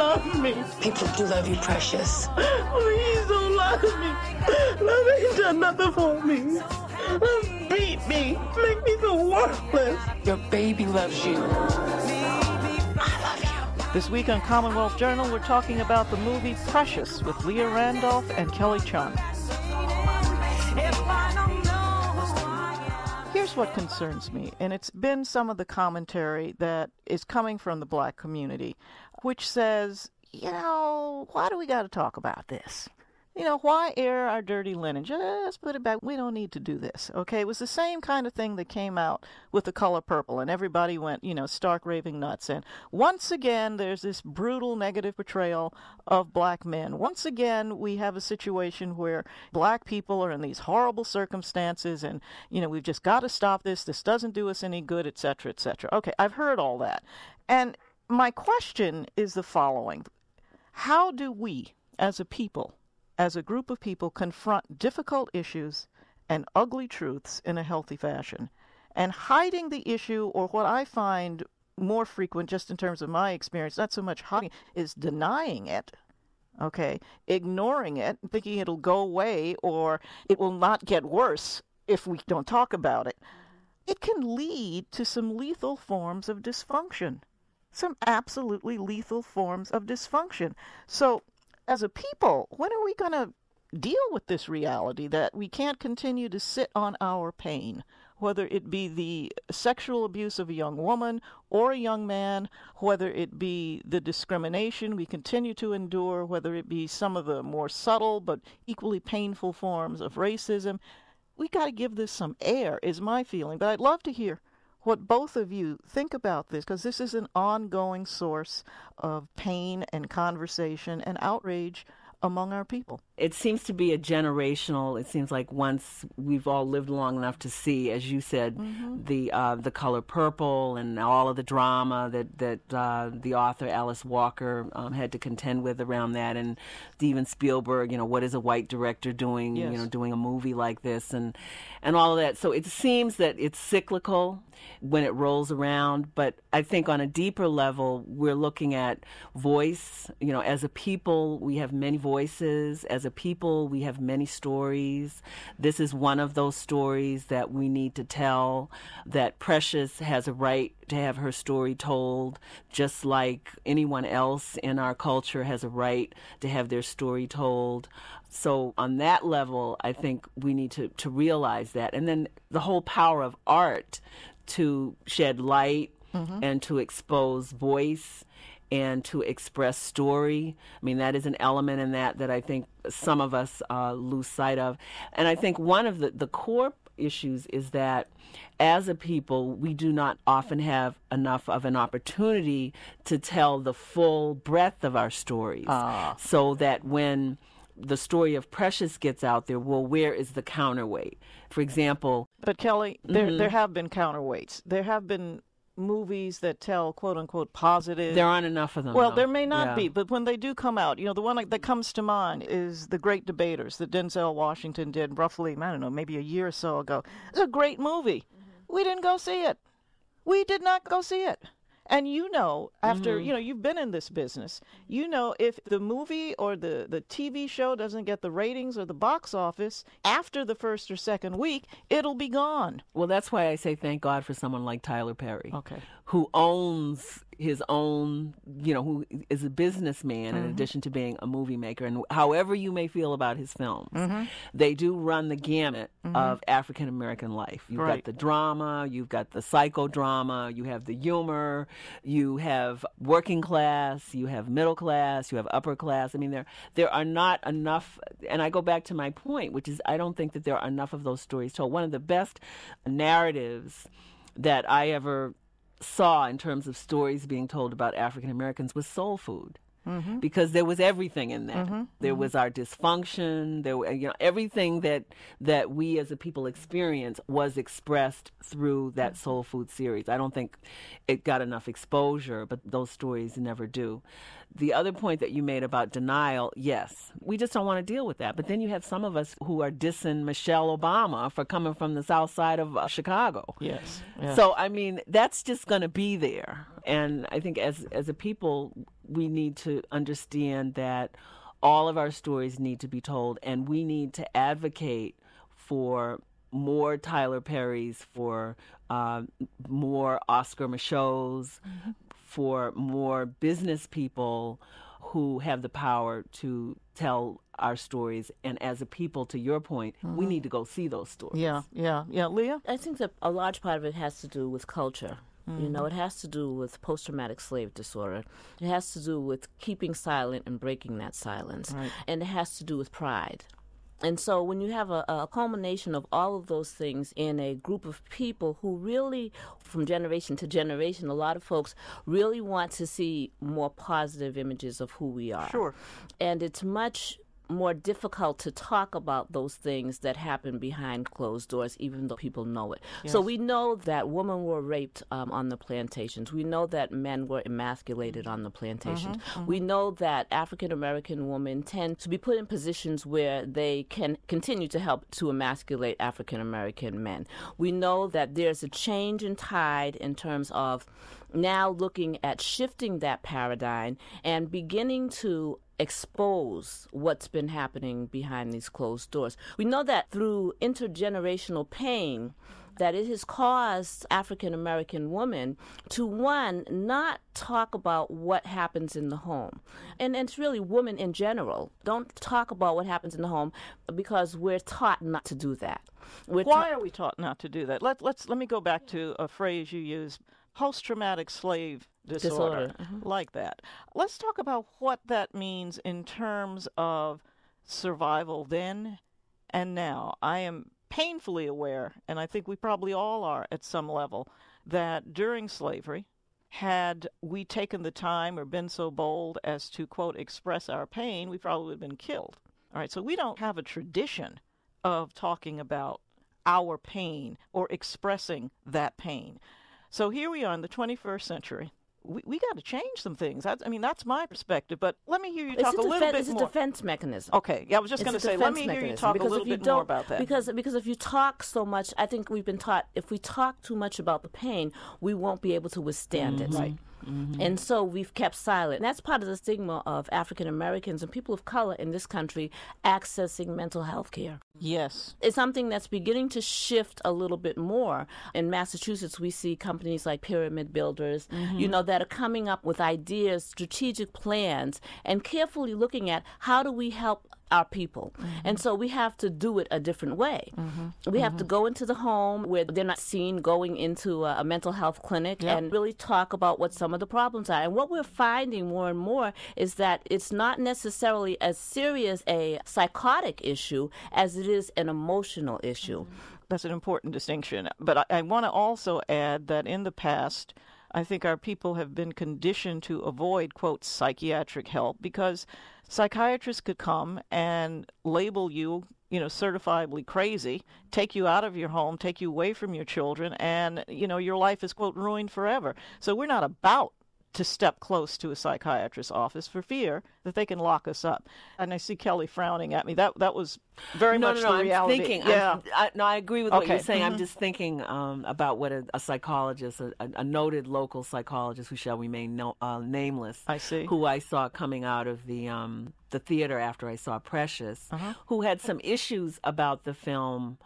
love me. People do love you, Precious. Please don't love me. Love ain't done nothing for me. Beat me. Make me so worthless. Your baby loves you. I love you. This week on Commonwealth Journal, we're talking about the movie Precious with Leah Randolph and Kelley Chunn. Here's what concerns me, and it's been some of the commentary that is coming from the black community, which says, why do we got to talk about this? Why air our dirty linen? Just put it back. We don't need to do this, okay? It was the same kind of thing that came out with The Color Purple, and everybody went, stark raving nuts. And once again, there's this brutal negative portrayal of black men. Once again, we have a situation where black people are in these horrible circumstances, and, we've just got to stop this. This doesn't do us any good, et cetera, et cetera. Okay, I've heard all that. And my question is the following. How do we, as a people, as a group of people, confront difficult issues and ugly truths in a healthy fashion? And hiding the issue, or what I find more frequent, just in terms of my experience, not so much hiding, is denying it, okay, ignoring it, thinking it'll go away or it will not get worse if we don't talk about it. It can lead to some lethal forms of dysfunction, some absolutely lethal forms of dysfunction. So, as a people, when are we going to deal with this reality that we can't continue to sit on our pain, whether it be the sexual abuse of a young woman or a young man, whether it be the discrimination we continue to endure, whether it be some of the more subtle but equally painful forms of racism? We got to give this some air, is my feeling. But I'd love to hear what both of you think about this, because this is an ongoing source of pain and conversation and outrage among our people. It seems to be a generational, it seems like once we've all lived long enough to see, as you said, the Color Purple and all of the drama that the author Alice Walker had to contend with around that, and Steven Spielberg, what is a white director doing, Yes. Doing a movie like this and all of that. So it seems that it's cyclical when it rolls around, but I think on a deeper level, we're looking at voice. As a people, we have many voices. As a people, we have many stories. This is one of those stories that we need to tell, that Precious has a right to have her story told, just like anyone else in our culture has a right to have their story told. So on that level, I think we need to realize that. And then the whole power of art to shed light and to expose voice and to express story. I mean, that is an element in that I think some of us lose sight of. And I think one of the core issues is that as a people, we do not often have enough of an opportunity to tell the full breadth of our stories. So that when the story of Precious gets out there, well, where is the counterweight? For example... But Kelley, there have been counterweights. There have been movies that tell, quote-unquote, positive... There aren't enough of them. Well, though. there may not be, but when they do come out, the one that comes to mind is The Great Debaters that Denzel Washington did roughly, maybe a year or so ago. It's a great movie. We didn't go see it. We did not go see it. And after, you've been in this business, if the movie or the TV show doesn't get the ratings or the box office after the first or second week, it'll be gone. Well, that's why I say thank God for someone like Tyler Perry, who owns his own, who is a businessman in addition to being a movie maker. And however you may feel about his films, they do run the gamut of African American life. You've got the drama, you've got the psychodrama, you have the humor, you have working class, you have middle class, you have upper class. I mean, there are not enough, and I go back to my point, which is I don't think that there are enough of those stories told. One of the best narratives that I ever saw in terms of stories being told about African Americans was soul food. Because there was everything in that. There was our dysfunction. There, everything that we as a people experience was expressed through that soul food series. I don't think it got enough exposure, but those stories never do. The other point that you made about denial, yes, we just don't want to deal with that. But then you have some of us who are dissing Michelle Obama for coming from the south side of Chicago. Yes. So, I mean, that's just going to be there. And I think as a people, we need to understand that all of our stories need to be told, and we need to advocate for more Tyler Perrys, for more Oscar Michauds, for more business people who have the power to tell our stories. And as a people, to your point, we need to go see those stories. Yeah. Leah? I think that a large part of it has to do with culture. You know, it has to do with post-traumatic slave disorder. It has to do with keeping silent and breaking that silence. Right. And it has to do with pride. And so when you have a culmination of all of those things in a group of people who really, from generation to generation, a lot of folks really want to see more positive images of who we are. Sure. And it's much more difficult to talk about those things that happen behind closed doors, even though people know it. Yes. So we know that women were raped on the plantations. We know that men were emasculated on the plantations. We know that African-American women tend to be put in positions where they can continue to help to emasculate African-American men. We know that there's a change in tide in terms of now looking at shifting that paradigm and beginning to expose what's been happening behind these closed doors. We know that through intergenerational pain, that it has caused African-American women to, one, not talk about what happens in the home. And it's really women in general. Don't talk about what happens in the home because we're taught not to do that. Why are we taught not to do that? Let me go back to a phrase you used, post-traumatic slave disorder. Like that. Let's talk about what that means in terms of survival then and now. I am painfully aware, and I think we probably all are at some level, that during slavery, had we taken the time or been so bold as to, quote, express our pain, we probably would have been killed. All right, so we don't have a tradition of talking about our pain or expressing that pain. So here we are in the 21st century. We got to change some things. That's my perspective. But let me hear you talk a little bit more. It's a defense mechanism. Okay, yeah, I was just going to say, let me hear you talk a little bit more about that. Because if you talk so much, I think we've been taught, if we talk too much about the pain, we won't be able to withstand it. Right. And so we've kept silent. And that's part of the stigma of African Americans and people of color in this country accessing mental health care. Yes. It's something that's beginning to shift a little bit more. In Massachusetts, we see companies like Pyramid Builders, that are coming up with ideas, strategic plans, and carefully looking at how do we help our people. And so we have to do it a different way. We have to go into the home where they're not seen going into a mental health clinic and really talk about what some of the problems are. And what we're finding more and more is that it's not necessarily as serious a psychotic issue as it is an emotional issue. That's an important distinction. But I want to also add that in the past, I think our people have been conditioned to avoid, quote, psychiatric help because psychiatrists could come and label you, certifiably crazy, take you out of your home, take you away from your children, and, your life is, quote, ruined forever. So we're not about to step close to a psychiatrist's office for fear that they can lock us up. And I see Kelley frowning at me. That was very much the reality. I'm thinking. Yeah. I agree with what you're saying. I'm just thinking about what a psychologist, a noted local psychologist who shall remain nameless, I see, who I saw coming out of the theater after I saw Precious, who had some issues about the film,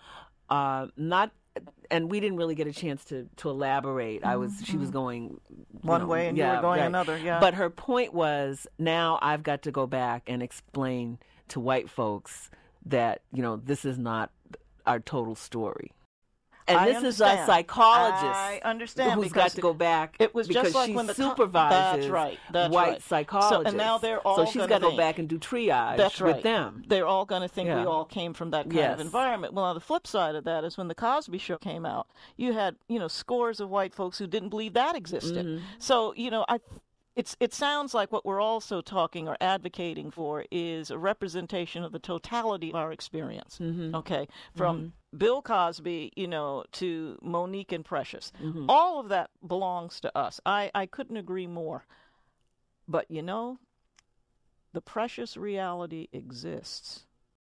and we didn't really get a chance to elaborate. She was going one way and you were going another. Yeah. But her point was, now I've got to go back and explain to white folks that this is not our total story. And this is a psychologist. I understand who's got to go back. It was just like when the supervises that's white psychologists. So, and now they're all so she's got to go back and do triage with them. They're all going to think we all came from that kind of environment. Well, on the flip side of that is when the Cosby Show came out, you had scores of white folks who didn't believe that existed. So it sounds like what we're also talking or advocating for is a representation of the totality of our experience. Okay, from Bill Cosby, to Monique and Precious. All of that belongs to us. I couldn't agree more. But the Precious reality exists.